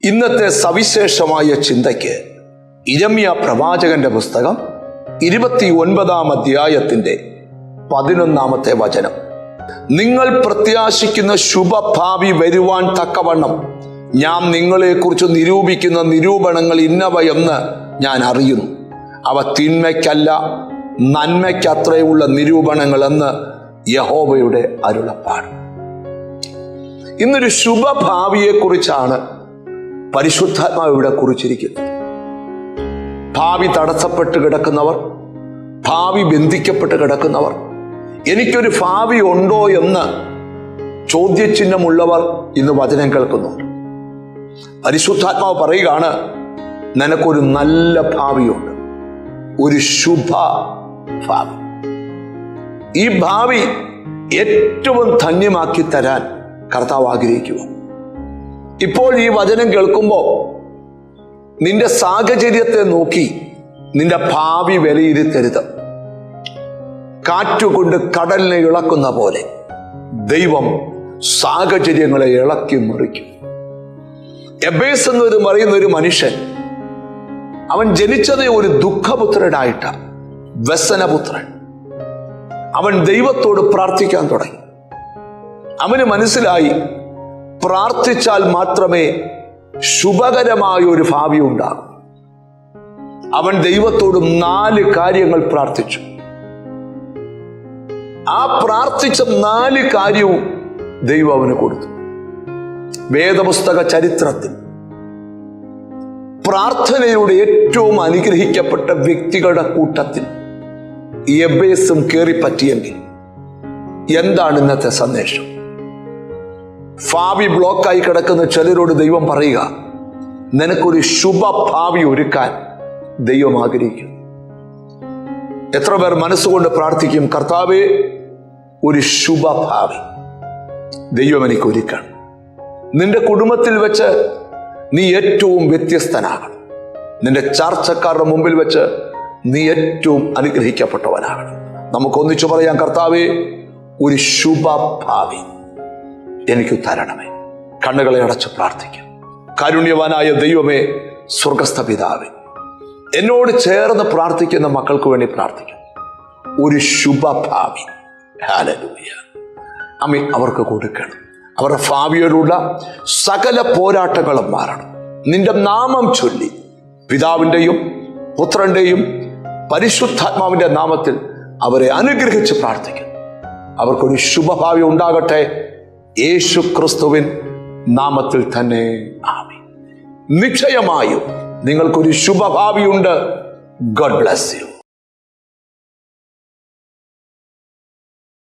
ഇന്നത്തെ സവിശേഷമായ ചിന്തയ്ക്ക് ഇരമ്യ പ്രവാചകന്റെ പുസ്തകം 29-ാം അധ്യായത്തിന്റെ 11-ാമത്തെ വചനം. നിങ്ങൾ പ്രത്യാശിക്കുന്ന ശുഭഭാവി വരുവാൻ തക്കവണ്ണം ഞാൻ നിങ്ങളെക്കുറിച്ച് നിരൂപിക്കുന്ന നിരൂപണങ്ങൾ ഇന്നവയെന്ന് ഞാൻ അറിയുന്നു. അവ തിന്മയ്ക്കല്ല നന്മയ്ക്കത്രയുള്ള നിരൂപണങ്ങൾ എന്ന് യഹോവയുടെ അരുളപ്പാട്. ഇന്നൊരു ശുഭഭാവിയെക്കുറിച്ചാണ് പരിശുദ്ധാത്മാവ് ഇവിടെ കുറിച്ചിരിക്കുന്നത്. ഭാവി തടസ്സപ്പെട്ട് കിടക്കുന്നവർ, ഭാവി ബന്ധിക്കപ്പെട്ട് കിടക്കുന്നവർ, എനിക്കൊരു ഭാവി ഉണ്ടോ എന്ന് ചോദ്യചിഹ്നമുള്ളവർ ഇന്ന് വചനം കേൾക്കുന്നുണ്ട്. പരിശുദ്ധാത്മാവ് പറയുകയാണ്, നിനക്കൊരു നല്ല ഭാവിയുണ്ട്, ഒരു ശുഭ ഭാവി. ഈ ഭാവി ഏറ്റവും ധന്യമാക്കി തരാൻ കർത്താവ് ആഗ്രഹിക്കുക. ഇപ്പോൾ ഈ വചനം കേൾക്കുമ്പോൾ നിന്റെ സാഹചര്യത്തെ നോക്കി നിന്റെ ഭാവി വിലയിരുത്തരുത്. കാറ്റുകൊണ്ട് കടലിനെ ഇളക്കുന്ന പോലെ ദൈവം സാഹചര്യങ്ങളെ ഇളക്കി മറിക്കും. എബേസ് എന്നൊരു പറയുന്ന ഒരു മനുഷ്യൻ, അവൻ ജനിച്ചത് ഒരു ദുഃഖപുത്രനായിട്ടാണ്, വ്യസനപുത്രൻ. അവൻ ദൈവത്തോട് പ്രാർത്ഥിക്കാൻ തുടങ്ങി. അവന് മനസ്സിലായി, പ്രാർത്ഥിച്ചാൽ മാത്രമേ ശുഭകരമായ ഒരു ഭാവി ഉണ്ടാകും. അവൻ ദൈവത്തോട് 4 കാര്യങ്ങൾ പ്രാർത്ഥിച്ചു. ആ പ്രാർത്ഥിച്ച 4 കാര്യവും ദൈവം അവന് കൊടുത്തു. വേദപുസ്തക ചരിത്രത്തിൽ പ്രാർത്ഥനയുടെ ഏറ്റവും അനുഗ്രഹിക്കപ്പെട്ട വ്യക്തികളുടെ കൂട്ടത്തിൽ എബേസും കയറിപ്പറ്റിയെങ്കിൽ എന്താണ് ഇന്നത്തെ സന്ദേശം? ഭാവി ബ്ലോക്കായി കിടക്കുന്ന ചിലരോട് ദൈവം പറയുക, നിനക്കൊരു ശുഭഭാവി ഒരുക്കാൻ ദൈവം ആഗ്രഹിക്കുന്നു. എത്ര പേർ മനസ്സുകൊണ്ട് പ്രാർത്ഥിക്കും, കർത്താവേ, ഒരു ശുഭഭാവി ദൈവം എനിക്ക് ഒരുക്കണം. നിന്റെ കുടുംബത്തിൽ വെച്ച് നീ ഏറ്റവും വ്യത്യസ്തനാകണം. നിന്റെ ചാർച്ചക്കാരുടെ മുമ്പിൽ വെച്ച് നീ ഏറ്റവും അനുഗ്രഹിക്കപ്പെട്ടവനാകണം. നമുക്കൊന്നിച്ചു പറയാം, കർത്താവേ, ഒരു ശുഭഭാവി എനിക്ക് തരണമേ. കണ്ണുകളെ അടച്ച് പ്രാർത്ഥിക്കാം. കാരുണ്യവാനായ ദൈവമേ, സ്വർഗസ്ഥ പിതാവേ, എന്നോട് ചേർന്ന് പ്രാർത്ഥിക്കുന്ന മക്കൾക്ക് വേണ്ടി പ്രാർത്ഥിക്കാം. ഒരു ശുഭഭാവി, ഹല്ലേലൂയ, അമ്മേ, അവർക്ക് കൊടുക്കണം. അവരുടെ ഭാവിയോടുള്ള സകല പോരാട്ടങ്ങളും മാറണം. നിന്റെ നാമം ചൊല്ലി പിതാവിൻ്റെയും പുത്രൻ്റെയും പരിശുദ്ധാത്മാവിൻ്റെ നാമത്തിൽ അവരെ അനുഗ്രഹിച്ച് പ്രാർത്ഥിക്കുന്നു. അവർക്കൊരു ശുഭഭാവി ഉണ്ടാകട്ടെ, യേശു ക്രിസ്തുവിൻ നാമത്തിൽ തന്നെ, ആമേൻ. നിശ്ചയമായും നിങ്ങൾക്കൊരു ശുഭഭാവിയുണ്ട്. God bless you.